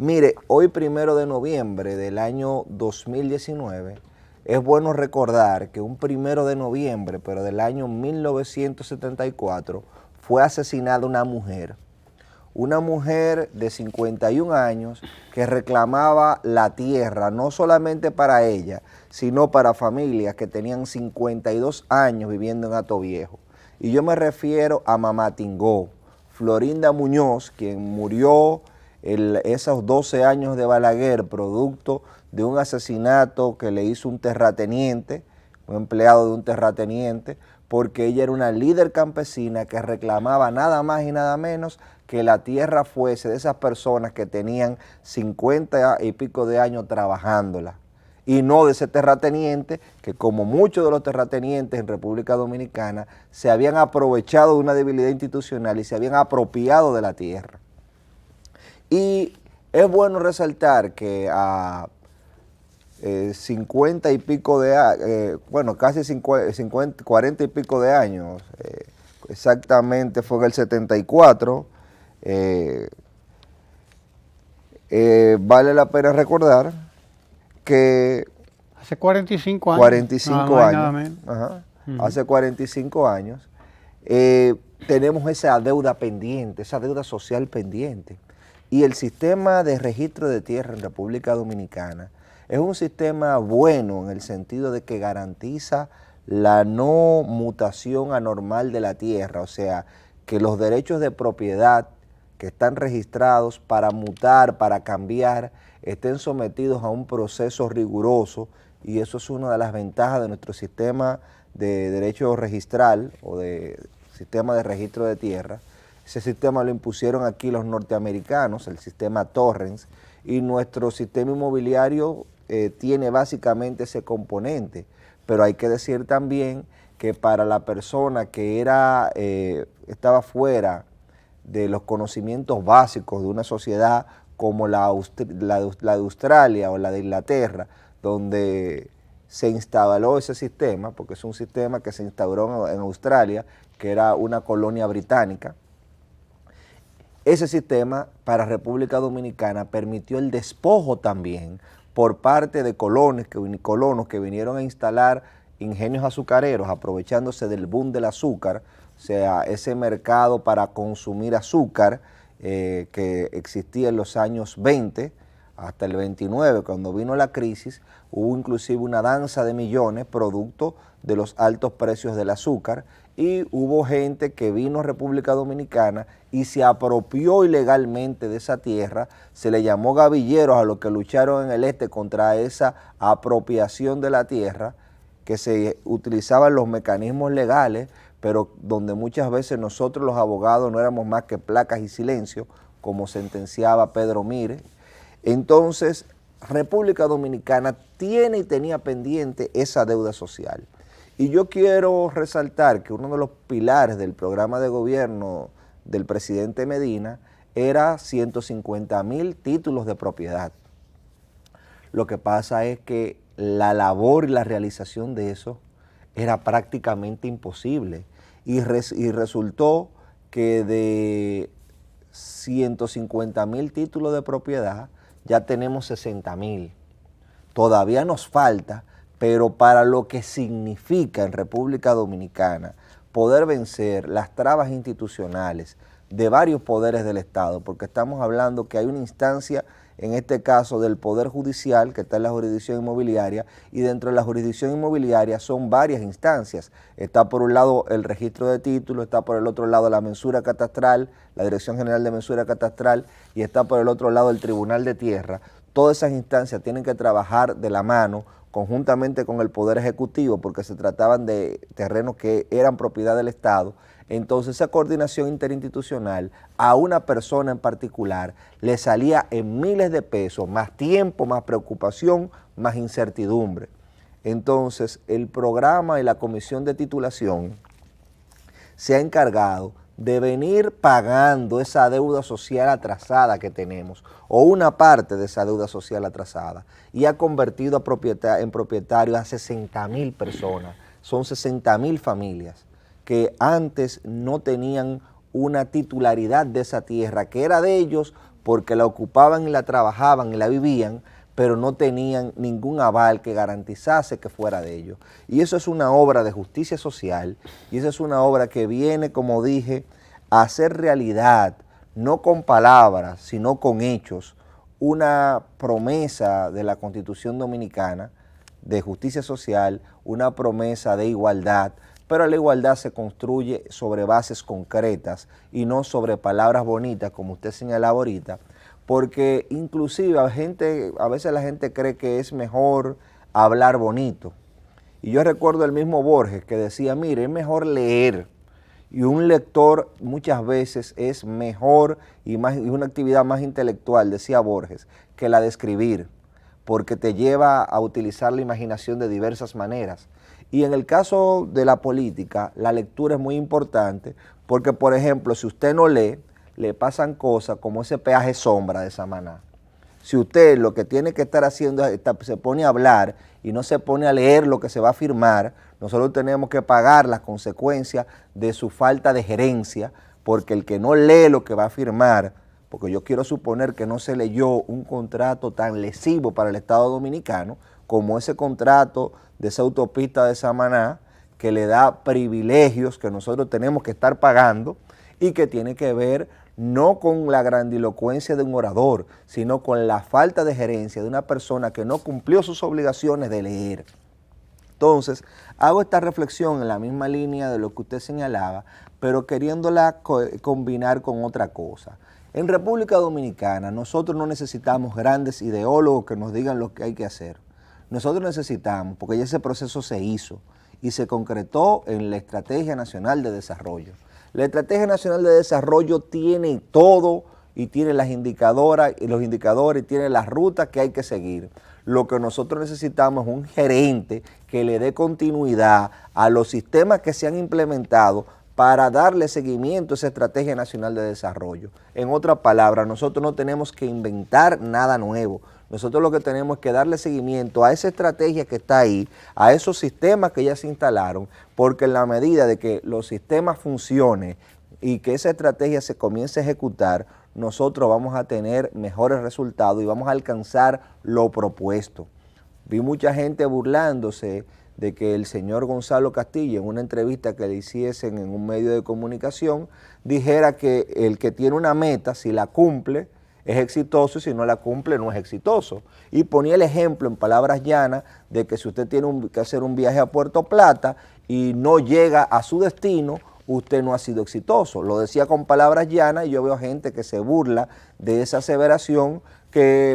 Mire, hoy 1 de noviembre del año 2019, es bueno recordar que un 1 de noviembre, pero del año 1974, fue asesinada una mujer de 51 años que reclamaba la tierra, no solamente para ella, sino para familias que tenían 52 años viviendo en Atoviejo. Y yo me refiero a Mamá Tingó, Florinda Muñoz, quien murió esos 12 años de Balaguer, producto de un asesinato que le hizo un terrateniente, un empleado de un terrateniente, porque ella era una líder campesina que reclamaba nada más y nada menos que la tierra fuese de esas personas que tenían 50 y pico de años trabajándola, y no de ese terrateniente que, como muchos de los terratenientes en República Dominicana, se habían aprovechado de una debilidad institucional y se habían apropiado de la tierra. Y es bueno resaltar que a 50 y pico de bueno, casi 50, 40 y pico de años, exactamente fue en el 74, vale la pena recordar que hace 45 años. 45 años, ajá, hace 45 años, tenemos esa deuda pendiente, esa deuda social pendiente. Y el sistema de registro de tierra en República Dominicana es un sistema bueno en el sentido de que garantiza la no mutación anormal de la tierra, o sea, que los derechos de propiedad que están registrados para mutar, para cambiar, estén sometidos a un proceso riguroso, y eso es una de las ventajas de nuestro sistema de derecho registral o de sistema de registro de tierra. Ese sistema lo impusieron aquí los norteamericanos, el sistema Torrens, y nuestro sistema inmobiliario tiene básicamente ese componente, pero hay que decir también que para la persona que estaba fuera de los conocimientos básicos de una sociedad como la de Australia o la de Inglaterra, donde se instaló ese sistema, porque es un sistema que se instauró en Australia, que era una colonia británica. Ese sistema para República Dominicana permitió el despojo también por parte de colonos que vinieron a instalar ingenios azucareros, aprovechándose del boom del azúcar, o sea, ese mercado para consumir azúcar que existía en los años 20 hasta el 29, cuando vino la crisis. Hubo inclusive una danza de millones producto de los altos precios del azúcar, y hubo gente que vino a República Dominicana y se apropió ilegalmente de esa tierra. Se le llamó gavilleros a los que lucharon en el este contra esa apropiación de la tierra, que se utilizaban los mecanismos legales, pero donde muchas veces nosotros los abogados no éramos más que placas y silencio, como sentenciaba Pedro Mire. Entonces, República Dominicana tiene y tenía pendiente esa deuda social. Y yo quiero resaltar que uno de los pilares del programa de gobierno del presidente Medina era 150.000 títulos de propiedad. Lo que pasa es que la labor y la realización de eso era prácticamente imposible, y resultó que de 150.000 títulos de propiedad ya tenemos 60.000. Todavía nos falta, pero para lo que significa en República Dominicana poder vencer las trabas institucionales de varios poderes del Estado, porque estamos hablando que hay una instancia, en este caso del Poder Judicial, que está en la jurisdicción inmobiliaria, y dentro de la jurisdicción inmobiliaria son varias instancias. Está por un lado el registro de títulos, está por el otro lado la mensura catastral, la Dirección General de Mensura Catastral, y está por el otro lado el Tribunal de Tierra. Todas esas instancias tienen que trabajar de la mano, conjuntamente con el Poder Ejecutivo, porque se trataban de terrenos que eran propiedad del Estado. Entonces esa coordinación interinstitucional a una persona en particular le salía en miles de pesos, más tiempo, más preocupación, más incertidumbre. Entonces el programa y la comisión de titulación se ha encargado de venir pagando esa deuda social atrasada que tenemos, o una parte de esa deuda social atrasada, y ha convertido en propietarios a 60.000 personas. Son 60.000 familias que antes no tenían una titularidad de esa tierra, que era de ellos porque la ocupaban y la trabajaban y la vivían, pero no tenían ningún aval que garantizase que fuera de ellos. Y eso es una obra de justicia social, y eso es una obra que viene, como dije, a hacer realidad, no con palabras, sino con hechos, una promesa de la Constitución Dominicana de justicia social, una promesa de igualdad, pero la igualdad se construye sobre bases concretas y no sobre palabras bonitas, como usted señalaba ahorita, porque inclusive a veces la gente cree que es mejor hablar bonito. Y yo recuerdo el mismo Borges que decía, mire, es mejor leer, y un lector muchas veces es mejor y una actividad más intelectual, decía Borges, que la de escribir, porque te lleva a utilizar la imaginación de diversas maneras. Y en el caso de la política, la lectura es muy importante, porque por ejemplo, si usted no lee, le pasan cosas como ese peaje sombra de Samaná. Si usted lo que tiene que estar haciendo es se pone a hablar y no se pone a leer lo que se va a firmar, nosotros tenemos que pagar las consecuencias de su falta de gerencia, porque el que no lee lo que va a firmar, porque yo quiero suponer que no se leyó un contrato tan lesivo para el Estado Dominicano como ese contrato de esa autopista de Samaná, que le da privilegios que nosotros tenemos que estar pagando y que tiene que ver no con la grandilocuencia de un orador, sino con la falta de gerencia de una persona que no cumplió sus obligaciones de leer. Entonces, hago esta reflexión en la misma línea de lo que usted señalaba, pero queriéndola combinar con otra cosa. En República Dominicana nosotros no necesitamos grandes ideólogos que nos digan lo que hay que hacer. Nosotros necesitamos, porque ya ese proceso se hizo y se concretó en la Estrategia Nacional de Desarrollo. La Estrategia Nacional de Desarrollo tiene todo y tiene las indicadoras y los indicadores y tiene las rutas que hay que seguir. Lo que nosotros necesitamos es un gerente que le dé continuidad a los sistemas que se han implementado para darle seguimiento a esa Estrategia Nacional de Desarrollo. En otras palabras, nosotros no tenemos que inventar nada nuevo. Nosotros lo que tenemos es que darle seguimiento a esa estrategia que está ahí, a esos sistemas que ya se instalaron, porque en la medida de que los sistemas funcionen y que esa estrategia se comience a ejecutar, nosotros vamos a tener mejores resultados y vamos a alcanzar lo propuesto. Vi mucha gente burlándose de que el señor Gonzalo Castillo, en una entrevista que le hiciesen en un medio de comunicación, dijera que el que tiene una meta, si la cumple, es exitoso, y si no la cumple no es exitoso. Y ponía el ejemplo en palabras llanas de que si usted tiene que hacer un viaje a Puerto Plata y no llega a su destino, usted no ha sido exitoso. Lo decía con palabras llanas y yo veo gente que se burla de esa aseveración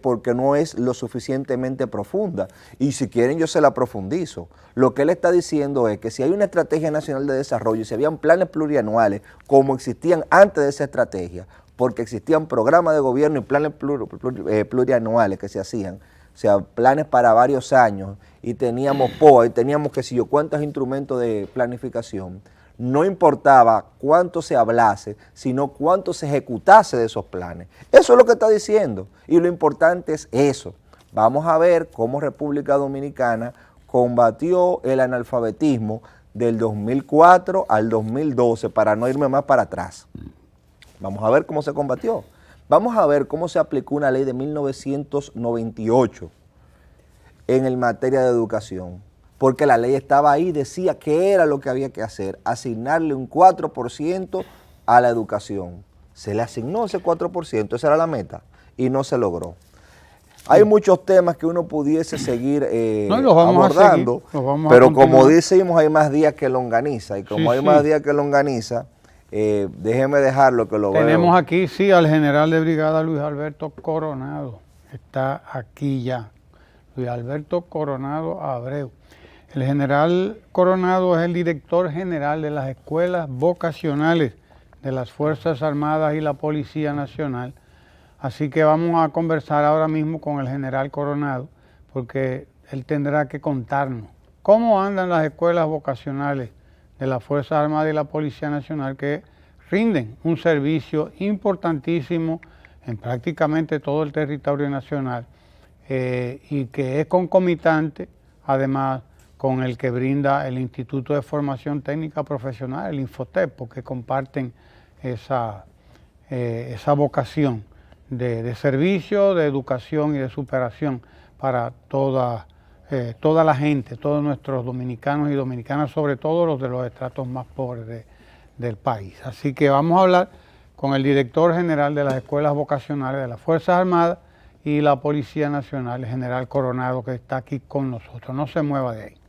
porque no es lo suficientemente profunda. Y si quieren yo se la profundizo. Lo que él está diciendo es que si hay una estrategia nacional de desarrollo y si habían planes plurianuales como existían antes de esa estrategia, porque existían programas de gobierno y planes plurianuales que se hacían, o sea, planes para varios años, y teníamos POA, y teníamos que sé yo cuántos instrumentos de planificación, no importaba cuánto se hablase, sino cuánto se ejecutase de esos planes. Eso es lo que está diciendo, y lo importante es eso. Vamos a ver cómo República Dominicana combatió el analfabetismo del 2004 al 2012, para no irme más para atrás. Vamos a ver cómo se combatió. Vamos a ver cómo se aplicó una ley de 1998 en materia de educación. Porque la ley estaba ahí, decía que era lo que había que hacer, asignarle un 4% a la educación. Se le asignó ese 4%, esa era la meta, y no se logró. Hay muchos temas que uno pudiese seguir abordando, pero como decimos, hay más días que longaniza, y como hay más días que longaniza, déjeme dejarlo que lo veo. Tenemos aquí, sí, al general de brigada Luis Alberto Coronado. Está aquí ya. Luis Alberto Coronado Abreu. El general Coronado es el director general de las escuelas vocacionales de las Fuerzas Armadas y la Policía Nacional. Así que vamos a conversar ahora mismo con el general Coronado, porque él tendrá que contarnos cómo andan las escuelas vocacionales de las Fuerzas Armadas y la Policía Nacional, que rinden un servicio importantísimo en prácticamente todo el territorio nacional y que es concomitante, además, con el que brinda el Instituto de Formación Técnica Profesional, el Infotep, porque comparten esa vocación de servicio, de educación y de superación para toda la gente, todos nuestros dominicanos y dominicanas, sobre todo los de los estratos más pobres del país. Así que vamos a hablar con el director general de las escuelas vocacionales de las Fuerzas Armadas y la Policía Nacional, el general Coronado, que está aquí con nosotros. No se mueva de ahí.